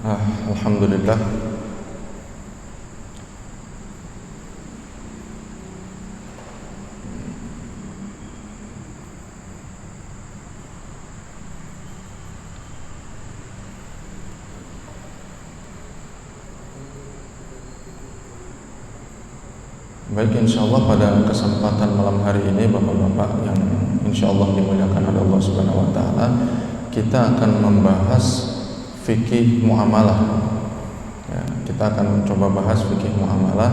Alhamdulillah. Baik, insyaallah pada kesempatan malam hari ini Bapak-bapak yang insyaallah dimuliakan oleh Allah Subhanahu wa taala, kita akan membahas fikih muamalah. Ya, kita akan mencoba bahas fikih muamalah.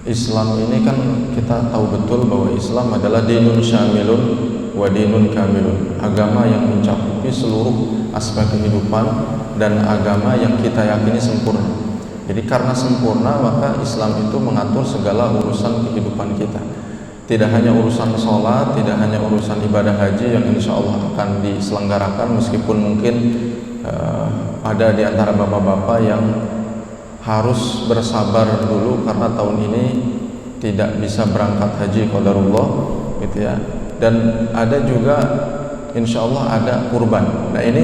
Islam ini kan kita tahu betul bahwa Islam adalah dinun syamilun wa dinun kamilun, agama yang mencakupi seluruh aspek kehidupan dan agama yang kita yakini sempurna. Jadi karena sempurna maka Islam itu mengatur segala urusan kehidupan kita. Tidak hanya urusan sholat, tidak hanya urusan ibadah haji yang insya Allah akan diselenggarakan, meskipun mungkin ada di antara bapak-bapak yang harus bersabar dulu karena tahun ini tidak bisa berangkat haji qadarullah gitu ya. Dan ada juga insya Allah ada kurban. Nah, ini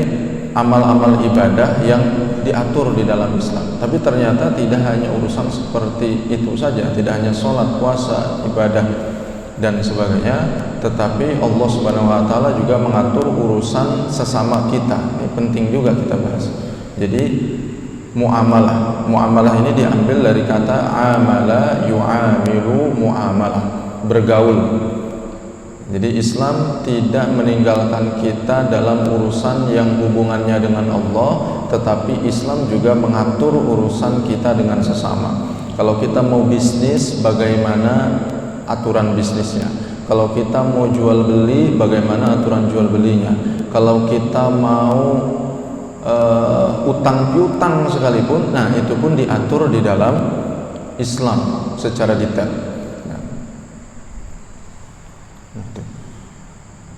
amal-amal ibadah yang diatur di dalam Islam. Tapi ternyata tidak hanya urusan seperti itu saja, tidak hanya sholat, puasa, ibadah dan sebagainya, tetapi Allah Subhanahu wa taala juga mengatur urusan sesama kita. Ini penting juga kita bahas. Jadi muamalah ini diambil dari kata amala yu'amilu muamalah, bergaul. Jadi Islam tidak meninggalkan kita dalam urusan yang hubungannya dengan Allah, tetapi Islam juga mengatur urusan kita dengan sesama. Kalau kita mau bisnis, bagaimana aturan bisnisnya? Kalau kita mau jual beli, bagaimana aturan jual belinya? Kalau kita mau utang piutang sekalipun, nah itu pun diatur di dalam Islam secara detail.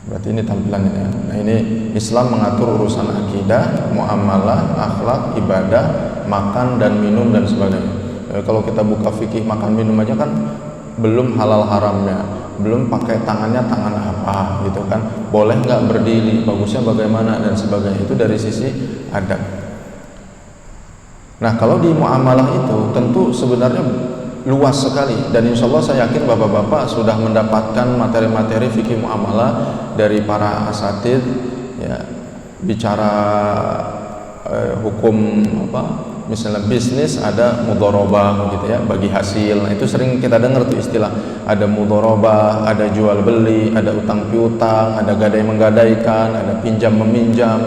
Berarti ini tampilannya ya. Nah, ini Islam mengatur urusan akidah, muamalah, akhlak, ibadah, makan dan minum dan sebagainya. Kalau kita buka fikih makan minum aja kan belum halal haramnya, belum pakai tangannya tangan apa gitu kan, boleh nggak berdiri, bagusnya bagaimana dan sebagainya. Itu dari sisi adab. Nah, kalau di muamalah itu tentu sebenarnya luas sekali, dan insya Allah saya yakin bapak-bapak sudah mendapatkan materi-materi fikih muamalah dari para asatidz ya, bicara hukum apa, misalnya bisnis ada mudharabah gitu ya, bagi hasil. Nah, itu sering kita dengar tuh istilah, ada mudharabah, ada jual beli, ada utang piutang, ada gadai menggadaikan, ada pinjam meminjam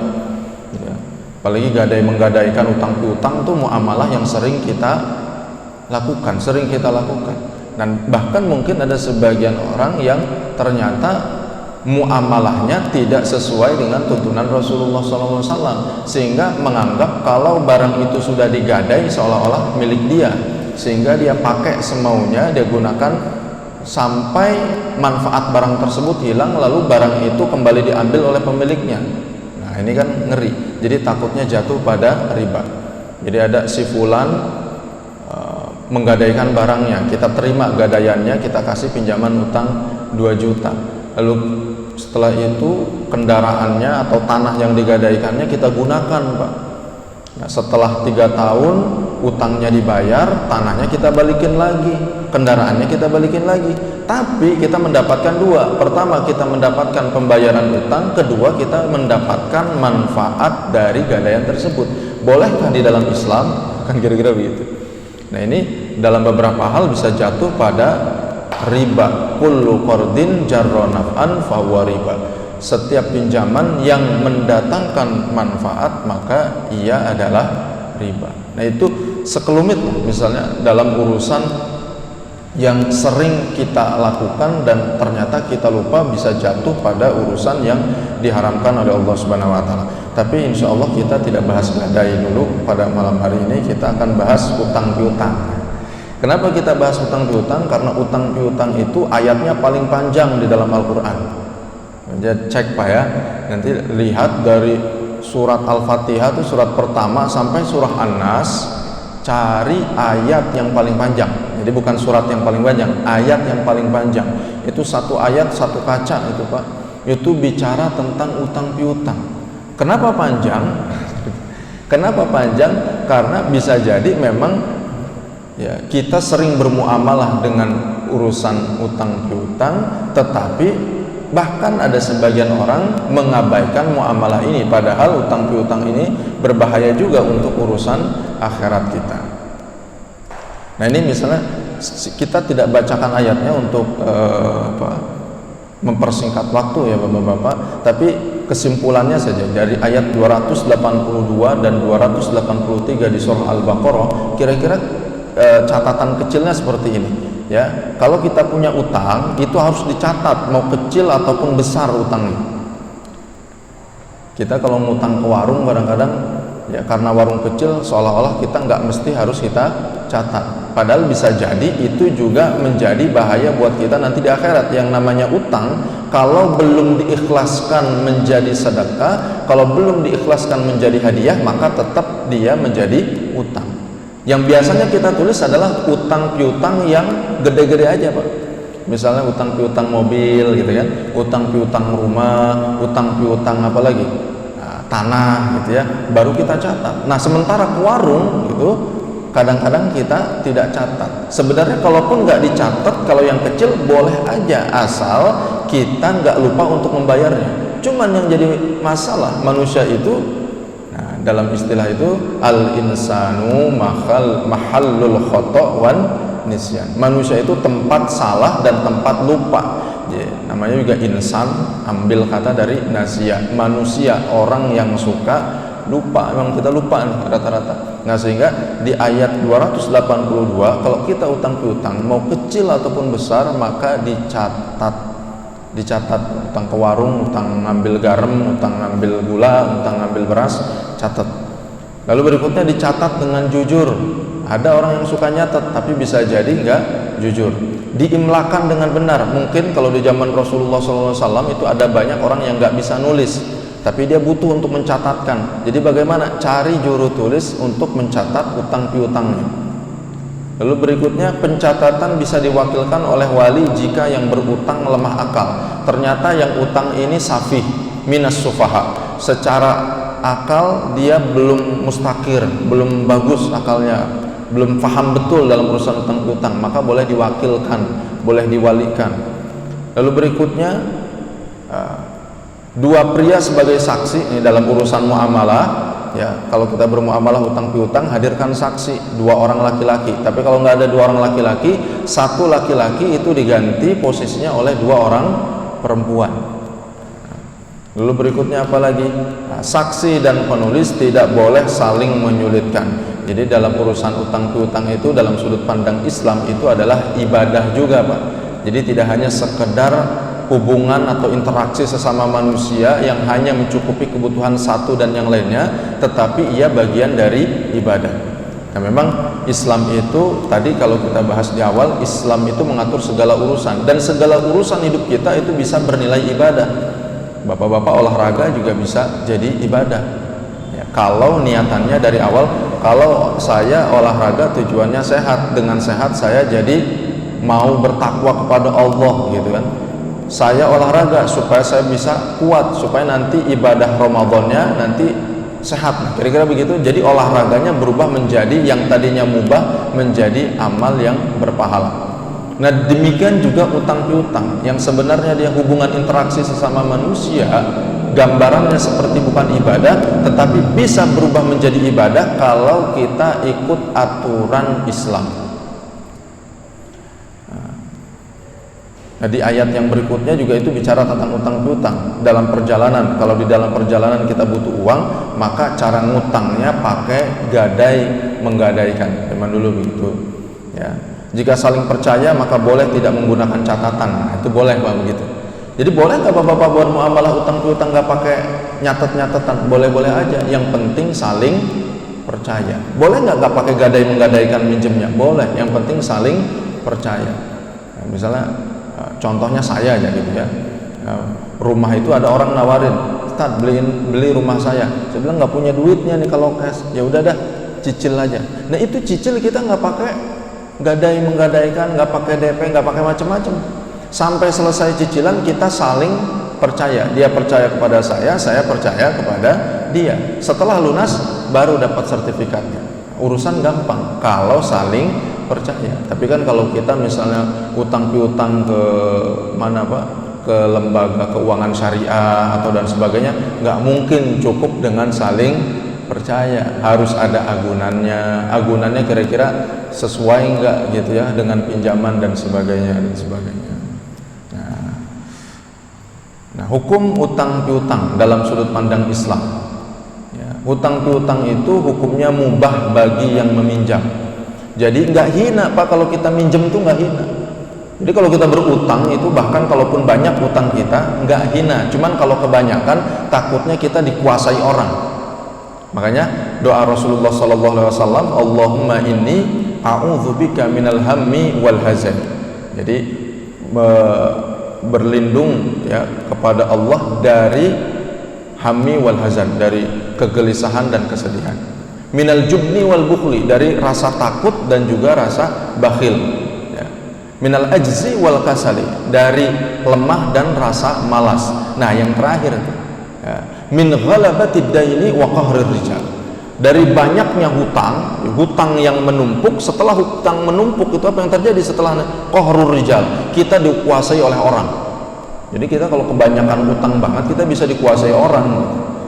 gitu ya. Apalagi gadai menggadaikan, utang piutang tuh muamalah yang sering kita lakukan. Dan bahkan mungkin ada sebagian orang yang ternyata muamalahnya tidak sesuai dengan tuntunan Rasulullah SAW, sehingga menganggap kalau barang itu sudah digadai seolah-olah milik dia, sehingga dia pakai semaunya, dia gunakan sampai manfaat barang tersebut hilang, lalu barang itu kembali diambil oleh pemiliknya. Nah, ini kan ngeri. Jadi takutnya jatuh pada riba. Jadi ada si fulan menggadaikan barangnya, kita terima gadaiannya, kita kasih pinjaman utang 2 juta, lalu setelah itu kendaraannya atau tanah yang digadaikannya kita gunakan, Pak. Nah, setelah 3 tahun utangnya dibayar, tanahnya kita balikin lagi, kendaraannya kita balikin lagi, tapi kita mendapatkan 2. Pertama, kita mendapatkan pembayaran utang, kedua kita mendapatkan manfaat dari gadaian tersebut. Bolehkah di dalam Islam? Kan kira-kira begitu. Nah, ini dalam beberapa hal bisa jatuh pada riba. Kullu qardin jarra naf'an fahuwa riba. Setiap pinjaman yang mendatangkan manfaat maka ia adalah riba. Nah, itu sekelumit lah, misalnya dalam urusan yang sering kita lakukan dan ternyata kita lupa, bisa jatuh pada urusan yang diharamkan oleh Allah Subhanahu wa taala. Tapi insya Allah kita tidak bahas gadai dulu pada malam hari ini, kita akan bahas utang piutang. Kenapa kita bahas utang piutang? Karena utang piutang itu ayatnya paling panjang di dalam Al-Quran. Jadi cek Pak ya, nanti lihat dari surat Al-Fatihah itu surat pertama sampai surah An-Nas, cari ayat yang paling panjang. Jadi bukan surat yang paling panjang, ayat yang paling panjang. Itu satu ayat satu kaca itu Pak. Itu bicara tentang utang piutang. Kenapa panjang? Kenapa panjang? Karena bisa jadi memang ya kita sering bermuamalah dengan urusan utang piutang, tetapi bahkan ada sebagian orang mengabaikan muamalah ini, padahal utang piutang ini berbahaya juga untuk urusan akhirat kita. Nah ini misalnya kita tidak bacakan ayatnya untuk mempersingkat waktu ya Bapak-bapak, tapi kesimpulannya saja dari ayat 282 dan 283 di surah Al-Baqarah, kira-kira catatan kecilnya seperti ini. Ya, kalau kita punya utang itu harus dicatat, mau kecil ataupun besar utangnya. Kita kalau ngutang ke warung kadang-kadang ya karena warung kecil seolah-olah kita nggak mesti harus kita catat. Padahal bisa jadi itu juga menjadi bahaya buat kita nanti di akhirat. Yang namanya utang kalau belum diikhlaskan menjadi sedekah, kalau belum diikhlaskan menjadi hadiah, maka tetap dia menjadi utang. Yang biasanya kita tulis adalah utang piutang yang gede-gede aja Pak. Misalnya utang piutang mobil gitu kan, utang piutang rumah, utang piutang apa lagi, tanah gitu ya, baru kita catat. Nah sementara ke warung gitu kadang-kadang kita tidak catat. Sebenarnya kalaupun nggak dicatat, kalau yang kecil boleh aja asal kita nggak lupa untuk membayarnya. Cuman yang jadi masalah manusia itu, dalam istilah itu al-insanu mahallul khata' wan nisyan. Manusia itu tempat salah dan tempat lupa. Jadi, namanya juga insan, ambil kata dari nasya, manusia, orang yang suka lupa. Memang kita lupa nih rata-rata. Nah sehingga di ayat 282 kalau kita utang piutang mau kecil ataupun besar maka dicatat, utang ke warung, utang ngambil garam, utang ngambil gula, utang ngambil beras, catat. Lalu berikutnya dicatat dengan jujur. Ada orang yang suka nyatat tapi bisa jadi enggak jujur. Diimlakan dengan benar. Mungkin kalau di zaman Rasulullah SAW itu ada banyak orang yang enggak bisa nulis, tapi dia butuh untuk mencatatkan. Jadi bagaimana? Cari juru tulis untuk mencatat utang piutangnya. Lalu berikutnya pencatatan bisa diwakilkan oleh wali jika yang berutang lemah akal. Ternyata yang utang ini safih minas sufaha. Secara akal dia belum mustakir, belum bagus akalnya, belum paham betul dalam urusan utang piutang, maka boleh diwakilkan, boleh diwalikan. Lalu berikutnya dua pria sebagai saksi ini dalam urusan muamalah. Ya, kalau kita bermuamalah utang piutang hadirkan saksi dua orang laki-laki. Tapi kalau nggak ada dua orang laki-laki, satu laki-laki itu diganti posisinya oleh dua orang perempuan. Lalu berikutnya apa lagi? Nah, saksi dan penulis tidak boleh saling menyulitkan. Jadi dalam urusan utang piutang itu dalam sudut pandang Islam itu adalah ibadah juga Pak. Jadi tidak hanya sekedar hubungan atau interaksi sesama manusia yang hanya mencukupi kebutuhan satu dan yang lainnya, tetapi ia bagian dari ibadah. Nah memang Islam itu tadi kalau kita bahas di awal, Islam itu mengatur segala urusan, dan segala urusan hidup kita itu bisa bernilai ibadah. Bapak-bapak olahraga juga bisa jadi ibadah ya, kalau niatannya dari awal. Kalau saya olahraga tujuannya sehat, dengan sehat saya jadi mau bertakwa kepada Allah gitu kan. Saya olahraga supaya saya bisa kuat, supaya nanti ibadah Ramadannya nanti sehat, kira-kira begitu. Jadi olahraganya berubah menjadi yang tadinya mubah menjadi amal yang berpahala. Nah demikian juga utang piutang yang sebenarnya dia hubungan interaksi sesama manusia, gambarannya seperti bukan ibadah, tetapi bisa berubah menjadi ibadah kalau kita ikut aturan Islam. Nah di ayat yang berikutnya juga itu bicara tentang utang piutang dalam perjalanan. Kalau di dalam perjalanan kita butuh uang, maka cara ngutangnya pakai gadai menggadaikan. Memang dulu begitu ya. Jika saling percaya maka boleh tidak menggunakan catatan. Nah, itu boleh Pak begitu. Jadi boleh nggak bapak-bapak buat muamalah utang piutang nggak pakai nyatet-nyatetan? Boleh-boleh aja. Yang penting saling percaya. Boleh nggak pakai gadai menggadaikan minjemnya? Boleh. Yang penting saling percaya. Nah, misalnya contohnya saya aja gitu ya, rumah itu ada orang nawarin Ustaz beli rumah saya bilang nggak punya duitnya nih kalau cash. Ya udah dah, cicil aja. Nah itu cicil kita nggak pakai menggadaikan, nggak pakai DP, nggak pakai macam-macam. Sampai selesai cicilan kita saling percaya, dia percaya kepada saya percaya kepada dia. Setelah lunas baru dapat sertifikatnya. Urusan gampang kalau saling percaya. Tapi kan kalau kita misalnya utang piutang ke mana Pak, ke lembaga keuangan syariah atau dan sebagainya, nggak mungkin cukup dengan saling percaya, harus ada agunannya kira-kira sesuai nggak gitu ya dengan pinjaman dan sebagainya. Nah, hukum utang piutang dalam sudut pandang Islam ya, utang piutang itu hukumnya mubah bagi yang meminjam. Jadi nggak hina Pak kalau kita minjem tuh nggak hina. Jadi kalau kita berutang itu bahkan kalaupun banyak utang kita nggak hina, cuman kalau kebanyakan takutnya kita dikuasai orang. Makanya doa Rasulullah SAW, Allahumma inni a'udzubika minal hammi wal hazan. Jadi berlindung ya kepada Allah dari hammi wal hazan, dari kegelisahan dan kesedihan. Minal jubni wal bukhli, dari rasa takut dan juga rasa bakhil. Minal ajzi wal kasali, dari lemah dan rasa malas. Nah yang terakhir itu ya, min ghalabatid daini wa qahrir rijal, dari banyaknya hutang yang menumpuk. Setelah hutang menumpuk itu apa yang terjadi setelahnya? Qahrur rijal, kita dikuasai oleh orang. Jadi kita kalau kebanyakan hutang banget kita bisa dikuasai orang.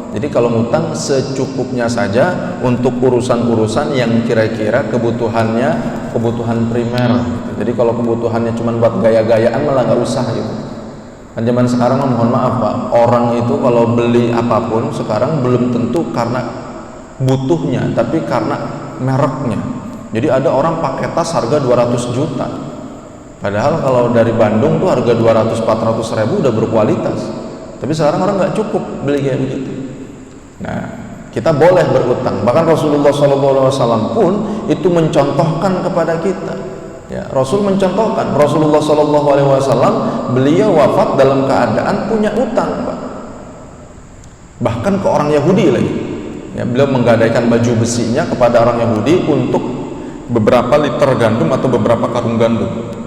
Jadi kalau ngutang secukupnya saja untuk urusan-urusan yang kira-kira kebutuhan primer. Jadi kalau kebutuhannya cuma buat gaya-gayaan malah nggak usah gitu. Kan zaman sekarang mohon maaf Pak, orang itu kalau beli apapun sekarang belum tentu karena butuhnya, tapi karena mereknya. Jadi ada orang pakai tas harga 200 juta. Padahal kalau dari Bandung tuh harga 200-400 ribu udah berkualitas. Tapi sekarang orang nggak cukup beli kayak begitu. Nah, kita boleh berutang. Bahkan Rasulullah SAW pun itu mencontohkan kepada kita. Ya, Rasul mencontohkan. Rasulullah SAW beliau wafat dalam keadaan punya utang, Pak. Bahkan ke orang Yahudi lagi. Ya, beliau menggadaikan baju besinya kepada orang Yahudi untuk beberapa liter gandum atau beberapa karung gandum.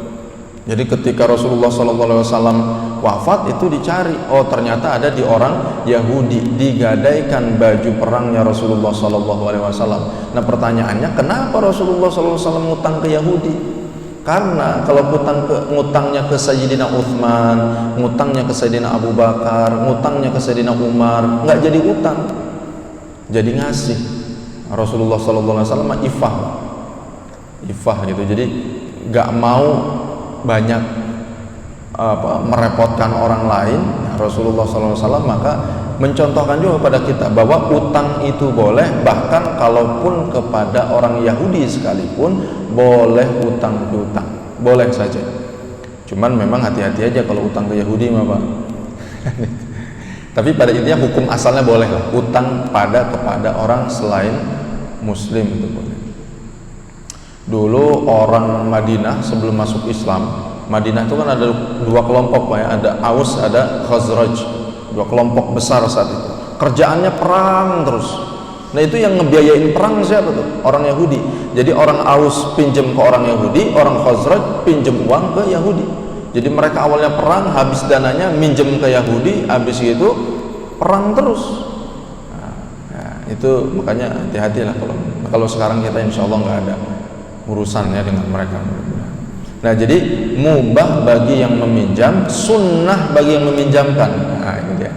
Jadi ketika Rasulullah SAW wafat itu dicari, oh ternyata ada di orang Yahudi, digadaikan baju perangnya Rasulullah SAW. Nah pertanyaannya, kenapa Rasulullah SAW ngutang ke Yahudi? Karena kalau ngutangnya ke Sayyidina Uthman, ngutangnya ke Sayyidina Abu Bakar, ngutangnya ke Sayyidina Umar, nggak jadi utang, jadi ngasih. Rasulullah SAW ifah gitu, jadi nggak mau banyak merepotkan orang lain. Rasulullah SAW maka mencontohkan juga kepada kita bahwa utang itu boleh, bahkan kalaupun kepada orang Yahudi sekalipun boleh utang piutang, boleh saja. Cuman memang hati-hati aja kalau utang ke Yahudi Pak. Tapi pada intinya hukum asalnya boleh lah, utang kepada orang selain Muslim itu boleh. Dulu orang Madinah sebelum masuk Islam, Madinah itu kan ada dua kelompok Pak ya, ada Aus, ada Khazraj, dua kelompok besar saat itu. Kerjaannya perang terus. Nah itu yang ngebiayain perang siapa tuh? Orang Yahudi. Jadi orang Aus pinjem ke orang Yahudi, orang Khazraj pinjem uang ke Yahudi. Jadi mereka awalnya perang, habis dananya minjem ke Yahudi, habis itu perang terus. Nah, ya, itu makanya hati-hatilah kalau sekarang kita insya Allah nggak ada urusannya dengan mereka. Nah jadi mubah bagi yang meminjam, sunnah bagi yang meminjamkan. Nah ini dia,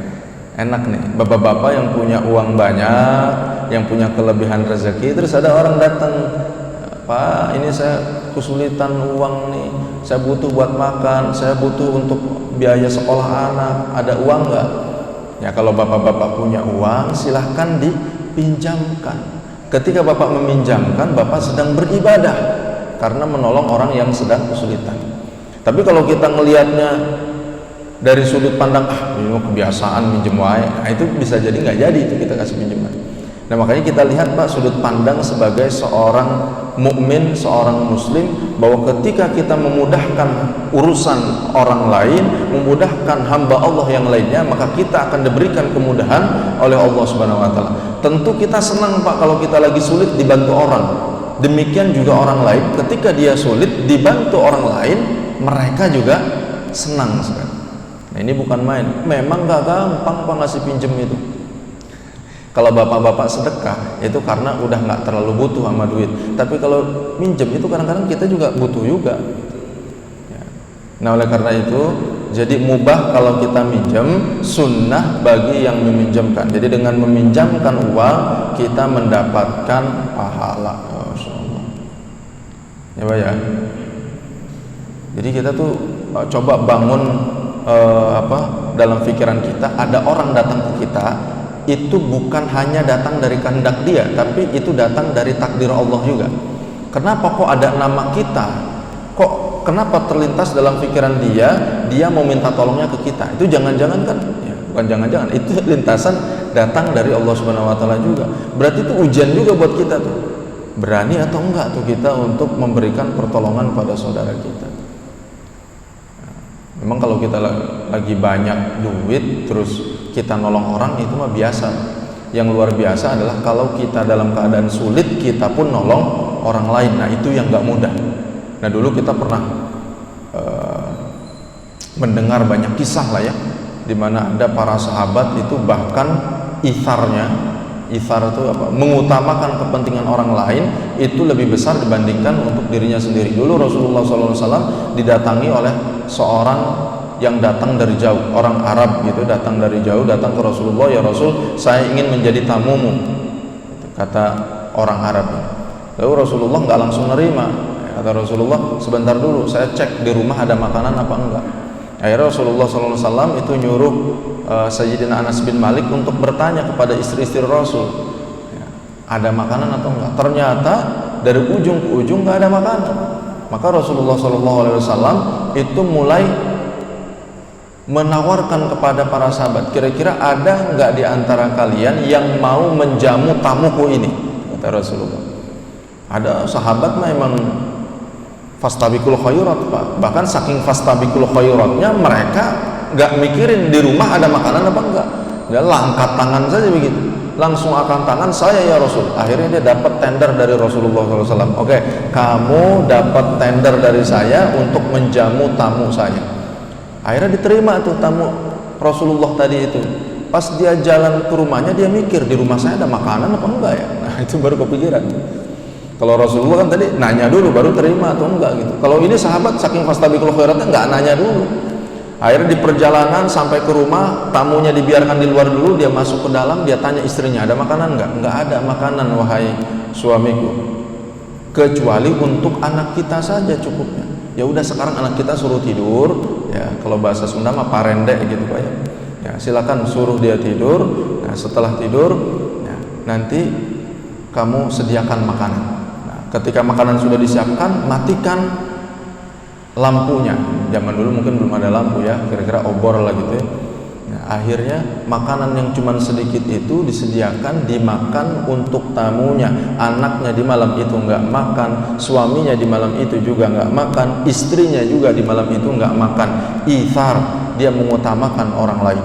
enak nih bapak-bapak yang punya uang banyak, yang punya kelebihan rezeki, terus ada orang datang, Pak ini saya kesulitan uang nih, saya butuh buat makan, saya butuh untuk biaya sekolah anak, ada uang nggak? Ya kalau bapak-bapak punya uang silahkan dipinjamkan. Ketika bapak meminjamkan, bapak sedang beribadah karena menolong orang yang sedang kesulitan. Tapi kalau kita ngelihatnya dari sudut pandang ini kebiasaan minjem wae, nah itu bisa jadi nggak jadi itu kita kasih pinjaman. Nah makanya kita lihat Pak, sudut pandang sebagai seorang mukmin, seorang muslim, bahwa ketika kita memudahkan urusan orang lain, memudahkan hamba Allah yang lainnya, maka kita akan diberikan kemudahan oleh Allah Subhanahu wa taala. Tentu kita senang Pak kalau kita lagi sulit dibantu orang. Demikian juga orang lain, ketika dia sulit dibantu orang lain, mereka juga senang sekali. Nah ini bukan main, memang gak gampang Pak ngasih pinjem itu. Kalau bapak-bapak sedekah itu karena udah nggak terlalu butuh sama duit. Tapi kalau minjem itu kadang-kadang kita juga butuh juga. Ya. Nah oleh karena itu, jadi mubah kalau kita minjem, sunnah bagi yang meminjamkan. Jadi dengan meminjamkan uang kita mendapatkan pahala. Masya Allah. Ya Pak ya. Jadi kita tuh coba bangun dalam pikiran kita, ada orang datang ke kita. Itu bukan hanya datang dari kehendak dia, tapi itu datang dari takdir Allah juga. Kenapa kok ada nama kita? Kenapa terlintas dalam pikiran dia mau minta tolongnya ke kita? Itu jangan-jangan kan? Ya, bukan jangan-jangan, itu lintasan datang dari Allah Subhanahu wa taala juga. Berarti itu ujian juga buat kita tuh. Berani atau enggak tuh kita untuk memberikan pertolongan pada saudara kita? Memang kalau kita lagi banyak duit terus kita nolong orang itu mah biasa. Yang luar biasa adalah kalau kita dalam keadaan sulit kita pun nolong orang lain. Nah itu yang gak mudah. Nah dulu kita pernah mendengar banyak kisah lah ya, dimana ada para sahabat itu bahkan ithar itu apa? Mengutamakan kepentingan orang lain itu lebih besar dibandingkan untuk dirinya sendiri. Dulu Rasulullah SAW didatangi oleh seorang yang datang dari jauh, orang Arab gitu, datang dari jauh, datang ke Rasulullah, ya Rasul, saya ingin menjadi tamumu, kata orang Arab. Lalu Rasulullah nggak langsung nerima, kata Rasulullah, sebentar dulu, saya cek di rumah ada makanan apa enggak. Akhirnya Rasulullah SAW itu nyuruh Sayyidina Anas bin Malik untuk bertanya kepada istri-istri Rasul, ada makanan atau enggak. Ternyata dari ujung ke ujung nggak ada makanan. Maka Rasulullah SAW itu mulai menawarkan kepada para sahabat, kira-kira ada nggak di antara kalian yang mau menjamu tamuku ini, kata Rasulullah. Ada sahabat memang fastabiqul khairat Pak, bahkan saking fastabiqul khairatnya mereka nggak mikirin di rumah ada makanan apa enggak, dia angkat tangan saja begitu, langsung angkat tangan, saya ya Rasul. Akhirnya dia dapat tender dari Rasulullah SAW. Oke, kamu dapat tender dari saya untuk menjamu tamu saya. Akhirnya diterima tuh tamu Rasulullah tadi itu. Pas dia jalan ke rumahnya, dia mikir, di rumah saya ada makanan apa enggak ya? Nah itu baru kepikiran. Kalau Rasulullah kan tadi nanya dulu baru terima atau enggak gitu. Kalau ini sahabat saking fastabiqul khairatnya enggak nanya dulu. Akhirnya di perjalanan sampai ke rumah, tamunya dibiarkan di luar dulu, dia masuk ke dalam, dia tanya istrinya, ada makanan enggak? Enggak ada makanan wahai suamiku, kecuali untuk anak kita saja cukupnya. Ya udah sekarang anak kita suruh tidur, ya kalau bahasa Sunda mah parende gitu Pak ya. Ya silakan suruh dia tidur. Nah setelah tidur, ya, nanti kamu sediakan makanan. Nah, ketika makanan sudah disiapkan, matikan lampunya. Zaman dulu mungkin belum ada lampu ya, kira-kira obor lah gitu ya. Nah, akhirnya makanan yang cuma sedikit itu disediakan, dimakan untuk tamunya. Anaknya di malam itu nggak makan, suaminya di malam itu juga nggak makan, istrinya juga di malam itu nggak makan. Ithar, dia mengutamakan orang lain.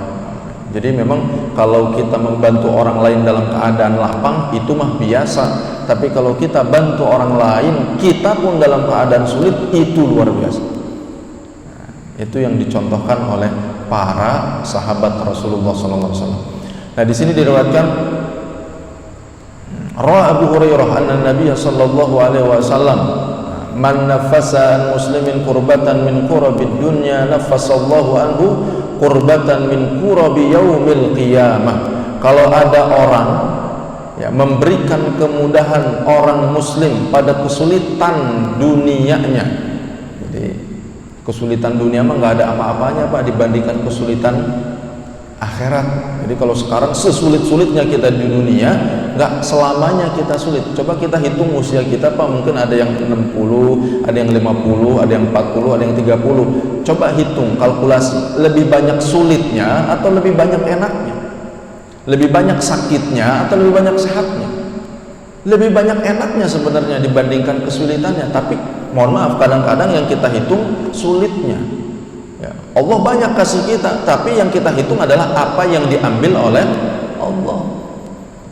Jadi memang kalau kita membantu orang lain dalam keadaan lapang itu mah biasa, tapi kalau kita bantu orang lain kita pun dalam keadaan sulit itu luar biasa. Nah, itu yang dicontohkan oleh para sahabat Rasulullah SAW. Nah di sini diriwayatkan Ra'a Abu Hurairah anna Nabiy sallallahu alaihi wasallam man nafasa an muslimin kurbatan min kurabid dunya nafasallahu anhu kurbatan min kurabi yaumil qiyamah. Kalau ada orang ya memberikan kemudahan orang muslim pada kesulitan dunianya, jadi kesulitan dunia mah nggak ada apa-apanya Pak dibandingkan kesulitan akhirat. Jadi kalau sekarang sesulit-sulitnya kita di dunia, nggak selamanya kita sulit. Coba kita hitung usia kita Pak, mungkin ada yang 60, ada yang 50, ada yang 40, ada yang 30. Coba hitung, kalkulasi, lebih banyak sulitnya atau lebih banyak enaknya? Lebih banyak sakitnya atau lebih banyak sehatnya? Lebih banyak enaknya sebenarnya dibandingkan kesulitannya. Tapi mohon maaf, kadang-kadang yang kita hitung sulitnya. Ya, Allah banyak kasih kita, tapi yang kita hitung adalah apa yang diambil oleh Allah.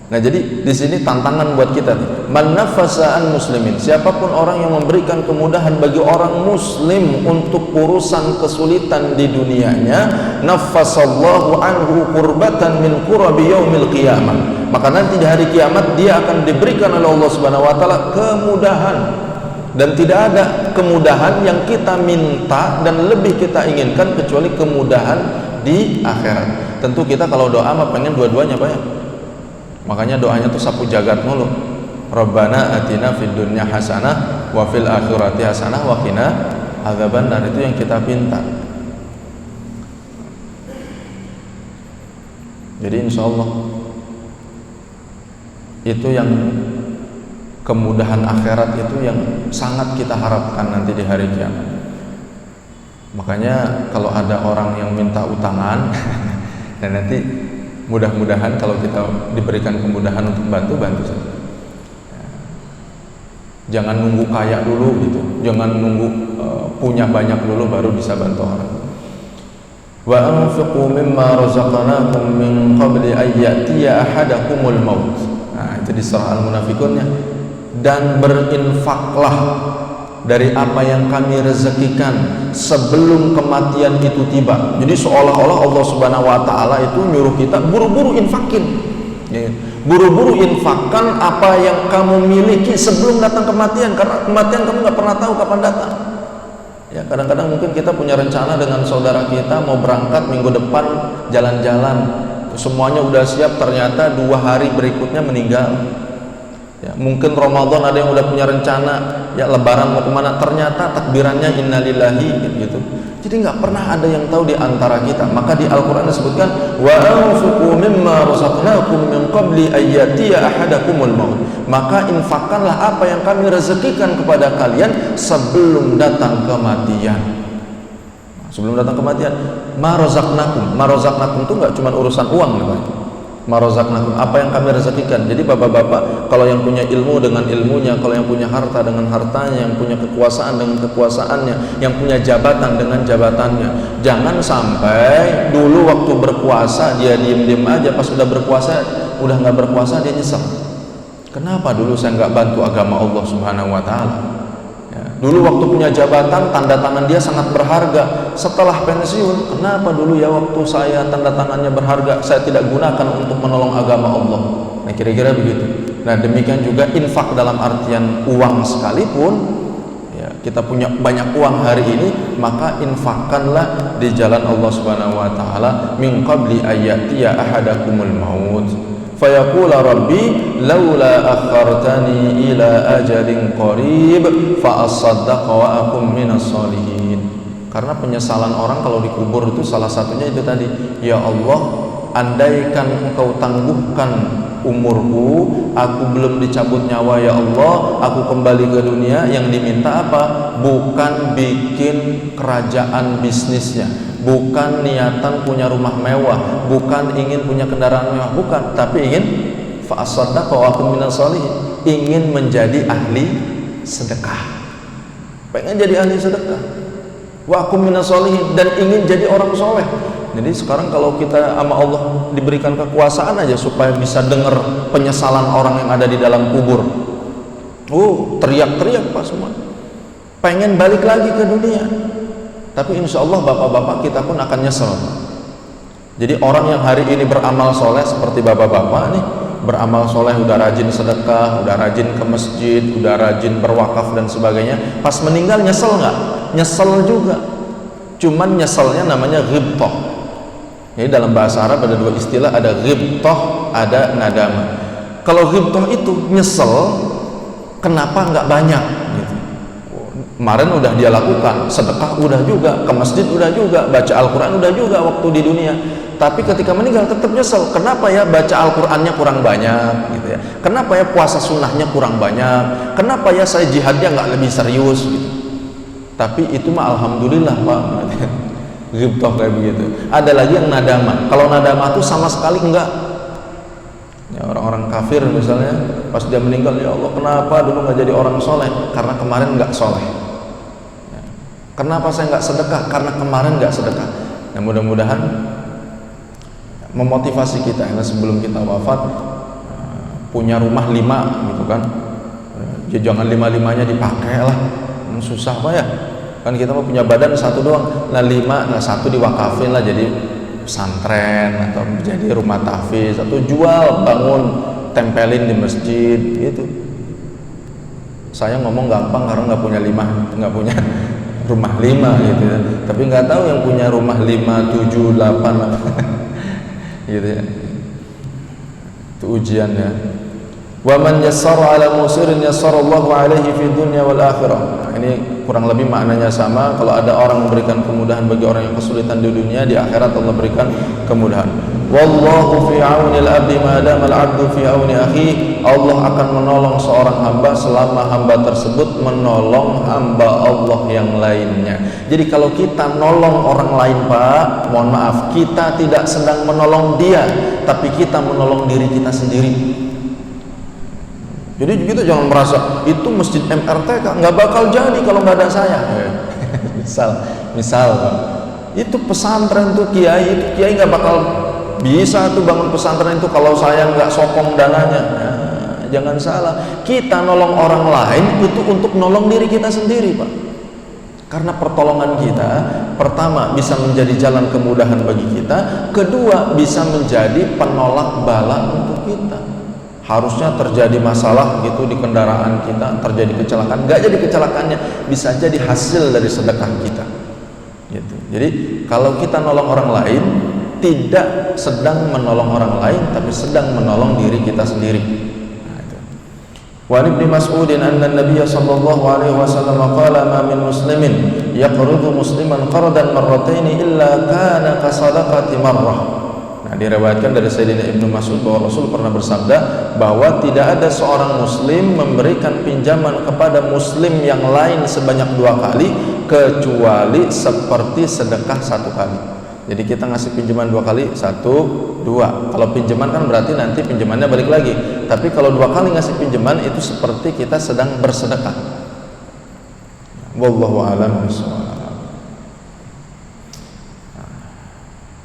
Nah, jadi di sini tantangan buat kita nih. Man nafasa'an muslimin, siapapun orang yang memberikan kemudahan bagi orang muslim untuk urusan kesulitan di dunianya, nafasallahu anhu kurbatan min kurabi yaumil qiyamah. Maka nanti di hari kiamat dia akan diberikan oleh Allah Subhanahu wa taala kemudahan. Dan tidak ada kemudahan yang kita minta dan lebih kita inginkan kecuali kemudahan di akhirat. Tentu kita kalau doa mah pengen dua-duanya, Pak ya. Makanya doanya tuh sapu jagat mulu. Rabbana atina fid dunya hasanah wa fil akhirati hasanah wa qina adzabannar. Itu yang kita pinta. Jadi insyaallah itu yang kemudahan akhirat itu yang sangat kita harapkan nanti di hari kiamat. Makanya kalau ada orang yang minta utangan dan nanti mudah-mudahan kalau kita diberikan kemudahan untuk bantu saja. Jangan nunggu kaya dulu gitu. Jangan nunggu punya banyak dulu baru bisa bantu orang. Wa anfiqu mimma razaqnakum min qabli an ya'tiya ahadakumul maut. Nah, itu di surah Al-Munafiqun ya. Dan berinfaklah dari apa yang kami rezekikan sebelum kematian itu tiba. Jadi seolah-olah Allah Subhanahu wa taala itu nyuruh kita buru-buru infakin. Buru-buru infakkan apa yang kamu miliki sebelum datang kematian, karena kematian kamu nggak pernah tahu kapan datang. Ya, kadang-kadang mungkin kita punya rencana dengan saudara kita mau berangkat minggu depan jalan-jalan, semuanya udah siap, ternyata 2 hari berikutnya meninggal. Ya, mungkin Ramadan ada yang udah punya rencana, ya Lebaran mau kemana, ternyata takbirannya innalillahi gitu. Jadi nggak pernah ada yang tahu di antara kita. Maka di Al-Quran disebutkan wa anfiqu mimma razaqnakum min qabli ayyatiya ahadakumul maut. Maka infakkanlah apa yang kami rezekikan kepada kalian sebelum datang kematian. Sebelum datang kematian, ma razaqnakum itu nggak cuma urusan uang nih, Pak. Marozaknakum, apa yang kami rezekikan. Jadi bapak-bapak, kalau yang punya ilmu dengan ilmunya, kalau yang punya harta dengan hartanya, yang punya kekuasaan dengan kekuasaannya, yang punya jabatan dengan jabatannya. Jangan sampai dulu waktu berkuasa dia diem-diem aja, pas udah berkuasa, udah nggak berkuasa dia nyesel. Kenapa dulu saya nggak bantu agama Allah Subhanahu wa taala? Dulu waktu punya jabatan, tanda tangan dia sangat berharga. Setelah pensiun, kenapa dulu ya waktu saya tanda tangannya berharga saya tidak gunakan untuk menolong agama Allah? Nah, kira-kira begitu. Nah, demikian juga infak dalam artian uang sekalipun. Ya, kita punya banyak uang hari ini, maka infakkanlah di jalan Allah Subhanahu wa taala min qabli ayyatiya ahadakumul maut. Fayaqula rabbi laula akhartani ila ajalin qarib fa asaddaqa wa akum minas solihin. Karena penyesalan orang kalau dikubur itu salah satunya itu tadi, ya Allah, andaikan engkau tangguhkan umurku, aku belum dicabut nyawa ya Allah, aku kembali ke dunia, yang diminta apa? Bukan bikin kerajaan bisnisnya, bukan niatan punya rumah mewah, bukan ingin punya kendaraan mewah, bukan, tapi ingin fa'asaddaqa wa akum minas solihin, ingin menjadi ahli sedekah, pengen jadi ahli sedekah, wa akum minas solihin, dan ingin jadi orang soleh. Jadi sekarang kalau kita sama Allah diberikan kekuasaan aja supaya bisa dengar penyesalan orang yang ada di dalam kubur, teriak-teriak Pak semua, pengen balik lagi ke dunia. Tapi insya Allah bapak-bapak kita pun akan nyesel. Jadi orang yang hari ini beramal soleh seperti bapak-bapak nih, beramal soleh, udah rajin sedekah, udah rajin ke masjid, udah rajin berwakaf dan sebagainya, pas meninggal nyesel nggak? Nyesel juga. Cuman nyeselnya namanya ghibtah. Jadi dalam bahasa Arab ada 2 istilah, ada ghibtah, ada nadamah. Kalau ghibtah itu nyesel, kenapa nggak banyak? Gitu. Kemarin udah dia lakukan, sedekah udah juga, ke masjid udah juga, baca Al-Quran udah juga waktu di dunia. Tapi ketika meninggal tetap nyesel. Kenapa ya baca Al-Qurannya kurang banyak? Gitu ya. Kenapa ya puasa sunnahnya kurang banyak? Kenapa ya saya jihadnya nggak lebih serius? Gitu. Tapi itu mah alhamdulillah Pak. Ghibtah kayak begitu. Ada lagi yang nadamah. Kalau nadamah itu sama sekali enggak Ya, orang-orang kafir misalnya, pas dia meninggal, ya Allah kenapa dulu nggak jadi orang soleh? Karena kemarin nggak soleh. Ya. Kenapa saya nggak sedekah? Karena kemarin nggak sedekah. Nah, mudah-mudahan memotivasi kita ya, sebelum kita wafat punya rumah 5 gitu kan. Ya, jangan 5-5-nya dipakai lah, susah apa ya? Kan kita mau punya badan 1 doang. Nah 5, nah 1 diwakafin lah jadi pesantren atau jadi rumah tahfiz atau jual, bangun, tempelin di masjid gitu. Saya ngomong gampang karena nggak punya rumah 5 gitu ya. Tapi nggak tahu yang punya rumah 5, 7, 8 gitu ya. Itu ujian ya. Wa man yassara 'ala musirin yassarallahu 'alaihi fid dunya wal akhirah. Nah, ini kurang lebih maknanya sama. Kalau ada orang memberikan kemudahan bagi orang yang kesulitan di dunia, di akhirat Allah berikan kemudahan. Wallahu fi 'auni al-'abdi ma dama al-'abdu fi 'auni akhihi. Allah akan menolong seorang hamba selama hamba tersebut menolong hamba Allah yang lainnya. Jadi kalau kita nolong orang lain, Pak, mohon maaf, kita tidak sedang menolong dia, tapi kita menolong diri kita sendiri. Jadi kita jangan merasa itu masjid MRT nggak bakal jadi kalau nggak ada saya. misal itu pesantren tuh kiai nggak bakal bisa tuh bangun pesantren itu kalau saya nggak sokong dananya. Nah, jangan salah, kita nolong orang lain itu untuk nolong diri kita sendiri, Pak. Karena pertolongan kita, pertama bisa menjadi jalan kemudahan bagi kita, kedua bisa menjadi penolak bala untuk kita. Harusnya terjadi masalah gitu di kendaraan kita, terjadi kecelakaan, nggak jadi kecelakaannya, bisa jadi hasil dari sedekah kita gitu. Jadi kalau kita nolong orang lain, tidak sedang menolong orang lain, tapi sedang menolong diri kita sendiri. Nah, itu. Wa Ibnu Mas'udin anna Nabiy sallallahu alaihi wasallam qala ma min muslimin yaqrudu musliman qardan marrataini illa kana ka sadaqati marrah. Nah, diriwayatkan dari Sayyidina Ibnu Mas'ud bahwa Rasul pernah bersabda bahwa tidak ada seorang muslim memberikan pinjaman kepada muslim yang lain sebanyak 2 kali kecuali seperti sedekah 1 kali. Jadi kita ngasih pinjaman 2 kali, 1, 2. Kalau pinjaman kan berarti nanti pinjamannya balik lagi. Tapi kalau 2 kali ngasih pinjaman itu seperti kita sedang bersedekah. Wallahu a'lam bishawab.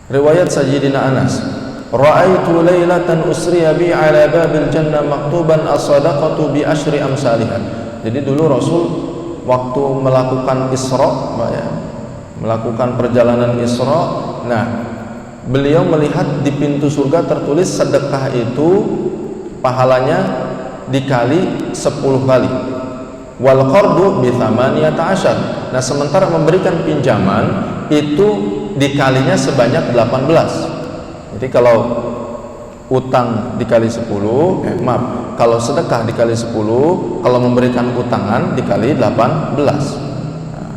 Riwayat Sayyidina Anas, ra'aitu lailatan usriya bi 'ala babil jannah maktuban as-sadaqatu bi asyri amsalihah. Jadi dulu Rasul waktu melakukan Isra, ya, melakukan perjalanan Isra, nah beliau melihat di pintu surga tertulis sedekah itu pahalanya dikali 10 kali. Wal qardu bi 18. Nah, sementara memberikan pinjaman itu dikalinya sebanyak 18. Jadi kalau utang dikali 10, kalau sedekah dikali 10, kalau memberikan utangan dikali 18. Nah,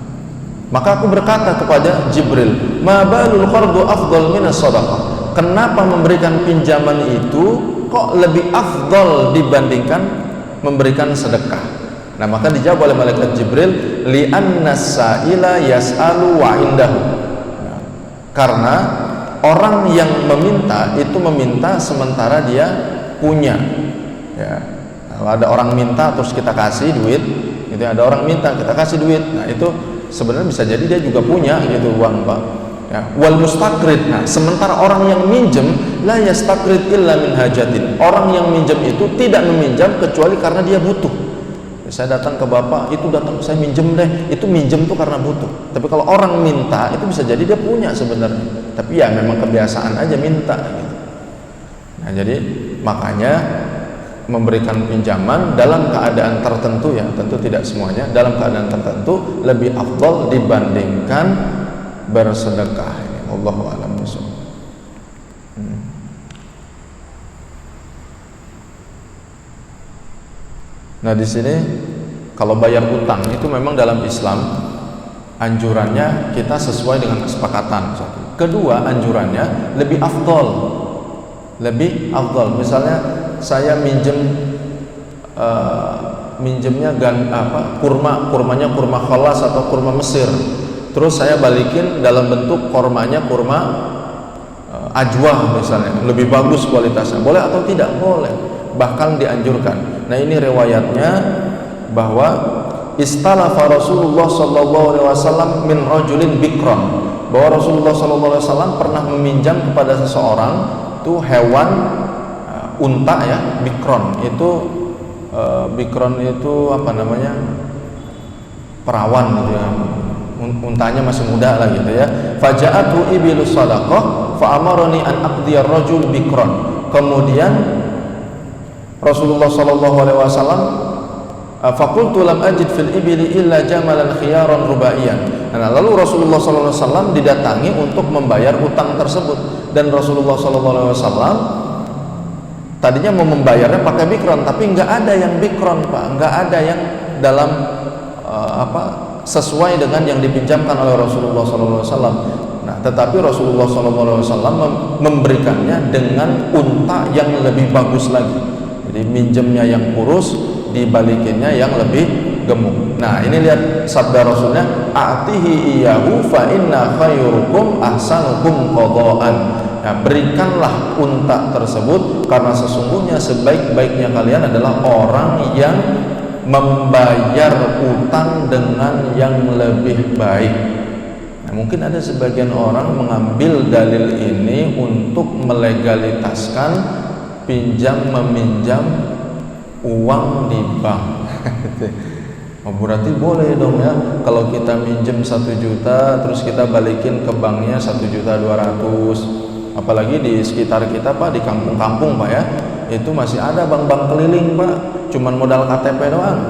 maka aku berkata kepada Jibril, ma balul qardu afdal minas shadaqah. Kenapa memberikan pinjaman itu kok lebih afdal dibandingkan memberikan sedekah? Nah, maka dijawab oleh malaikat Jibril, li'anna sa'ila yas'alu wa indahu. Karena orang yang meminta itu meminta sementara dia punya. Ya. Kalau ada orang minta terus kita kasih duit, gitu. Ada orang minta kita kasih duit. Nah, itu sebenarnya bisa jadi dia juga punya gitu uang, Pak. Ya. Wal mustaqrid. Nah, sementara orang yang minjem la yastaqrid illa min hajatin. Orang yang minjem itu tidak meminjam kecuali karena dia butuh. Saya datang ke bapak, itu datang saya minjem deh, itu minjem tuh karena butuh. Tapi kalau orang minta itu bisa jadi dia punya sebenarnya, tapi ya memang kebiasaan aja minta gitu. Nah, jadi makanya memberikan pinjaman dalam keadaan tertentu, ya tentu tidak semuanya, dalam keadaan tertentu lebih afdal dibandingkan bersedekah. Wallahu a'lam bishawab. Nah, di sini kalau bayar utang itu memang dalam Islam anjurannya kita sesuai dengan kesepakatan. Kedua, anjurannya lebih afdal. Misalnya saya minjemnya kurmanya kurma khalas atau kurma Mesir. Terus saya balikin dalam bentuk kurmanya kurma ajwa misalnya, lebih bagus kualitasnya, boleh atau tidak? Boleh, bahkan dianjurkan. Nah ini riwayatnya bahwa istalafa Rasulullah sallallahu alaihi wasallam min rajulin bikron, bahwa Rasulullah sallallahu alaihi wasallam pernah meminjam kepada seseorang itu hewan unta ya, bikron itu bikron itu apa namanya, perawan gitu ya, untanya masih muda lah gitu ya. Faja'atu ibilus sadaqah fa amarani an aqdiya rajul bikron. Kemudian Rasulullah sallallahu alaihi wasallam faqultu lam ajid fil ibili illa jamalan khiyaran rubaiyan. Nah, lalu Rasulullah sallallahu alaihi wasallam didatangi untuk membayar utang tersebut, dan Rasulullah sallallahu alaihi wasallam tadinya mau membayarnya pakai bikron, tapi nggak ada yang bikron Pak, nggak ada yang dalam sesuai dengan yang dipinjamkan oleh Rasulullah SAW. Nah, tetapi Rasulullah SAW memberikannya dengan unta yang lebih bagus lagi. Jadi minjemnya yang kurus, dibalikinnya yang lebih gemuk. Nah, ini lihat sabda Rasulnya, a'tihi iyahu fa inna khairukum ahsanukum qada'an. Nah, berikanlah unta tersebut karena sesungguhnya sebaik-baiknya kalian adalah orang yang membayar utang dengan yang lebih baik. Nah, mungkin ada sebagian orang mengambil dalil ini untuk melegalitaskan pinjam meminjam uang di bank. Oh, berarti boleh dong ya, kalau kita minjem 1 juta terus kita balikin ke banknya 1.200.000. Apalagi di sekitar kita Pak, di kampung-kampung Pak ya, itu masih ada bank-bank keliling Pak, cuman modal KTP doang.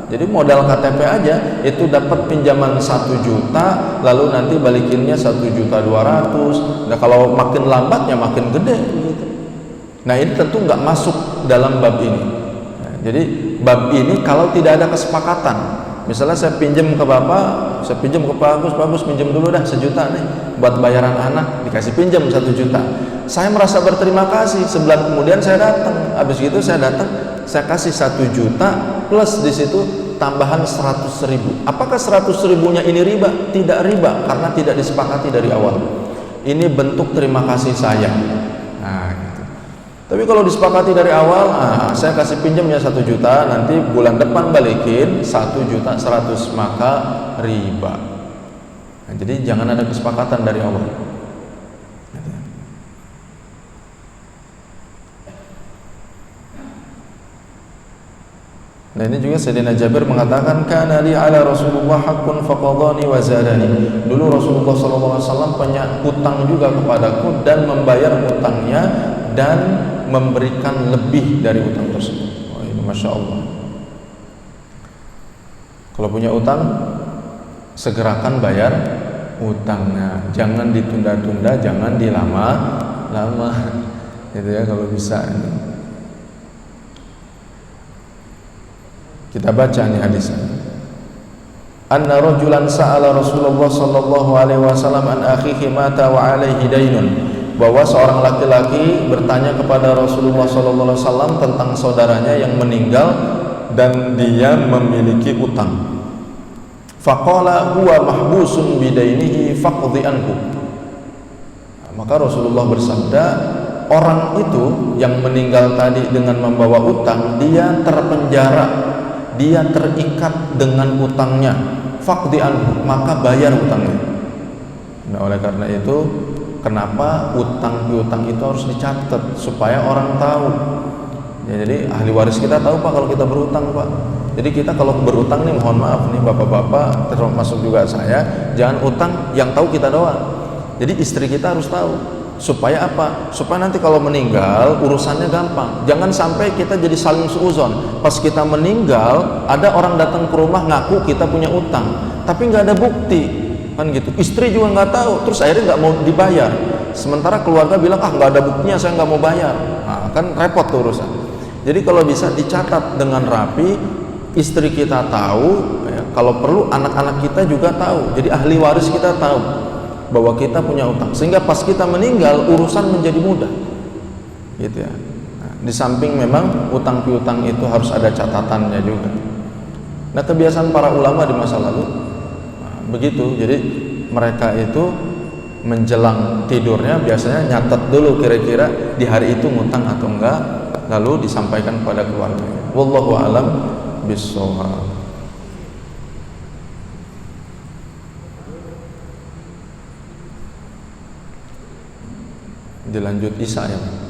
Jadi modal KTP aja itu dapat pinjaman 1 juta, lalu nanti balikinnya 1.200.000. Nah kalau makin lambatnya makin gede gitu. Nah ini tentu nggak masuk dalam bab ini. Nah, jadi bab ini kalau tidak ada kesepakatan, misalnya saya pinjam ke Bapak, saya pinjam ke Pak Agus pinjam dulu dah 1 juta nih buat bayaran anak, dikasih pinjam 1 juta. Saya merasa berterima kasih, sebulan kemudian saya datang, habis gitu saya datang, saya kasih 1 juta plus di situ tambahan 100.000. Apakah 100.000-nya ini riba? Tidak riba, karena tidak disepakati dari awal. Ini bentuk terima kasih saya. Nah, gitu. Tapi kalau disepakati dari awal, saya kasih pinjamnya 1 juta, nanti bulan depan balikin 1.100.000, maka riba. Nah, jadi jangan ada kesepakatan dari awal. Nah ini juga Sayyidina Jabir mengatakan, kana li ala Rasulullah haqqun faqadani wa zadani. Dulu Rasulullah SAW punya hutang juga kepadaku dan membayar hutangnya dan memberikan lebih dari hutang tersebut. Oh, ini Masya Allah. Kalau punya hutang, segerakan bayar hutangnya, jangan ditunda-tunda, jangan dilama-lama. Gitu ya kalau bisa. Kita baca nih hadisnya. Anna rajulan sa'ala Rasulullah sallallahu alaihi wasallam an akhihi mata wa alaihi dainun. Bahwa seorang laki-laki bertanya kepada Rasulullah sallallahu alaihi wasallam tentang saudaranya yang meninggal dan dia memiliki utang. Faqala huwa mahbusun bidainihi faqdi anhu. Maka Rasulullah bersabda, orang itu yang meninggal tadi dengan membawa utang, dia terpenjara, dia terikat dengan utangnya, faqdi anhu, maka bayar utangnya. Nah, oleh karena itu kenapa utang piutang itu harus dicatat supaya orang tahu. Ya, jadi ahli waris kita tahu Pak kalau kita berutang Pak. Jadi kita kalau berutang nih, mohon maaf nih bapak-bapak, termasuk juga saya, jangan utang yang tahu kita doang. Jadi istri kita harus tahu. Supaya apa? Supaya nanti kalau meninggal urusannya gampang. Jangan sampai kita jadi saling suuzon. Pas kita meninggal ada orang datang ke rumah ngaku kita punya utang, tapi nggak ada bukti, kan gitu. Istri juga nggak tahu, terus akhirnya nggak mau dibayar. Sementara keluarga bilang nggak ada buktinya, saya nggak mau bayar. Nah, kan repot tuh urusan. Jadi kalau bisa dicatat dengan rapi, istri kita tahu, ya, kalau perlu anak-anak kita juga tahu. Jadi ahli waris kita tahu bahwa kita punya utang, sehingga pas kita meninggal urusan menjadi mudah gitu ya. Nah, di samping memang utang piutang itu harus ada catatannya juga. Nah kebiasaan para ulama di masa lalu begitu, jadi mereka itu menjelang tidurnya biasanya nyatet dulu kira-kira di hari itu ngutang atau enggak, lalu disampaikan kepada keluarganya. Wallahu a'lam bishawab. Dilanjut Isa ya.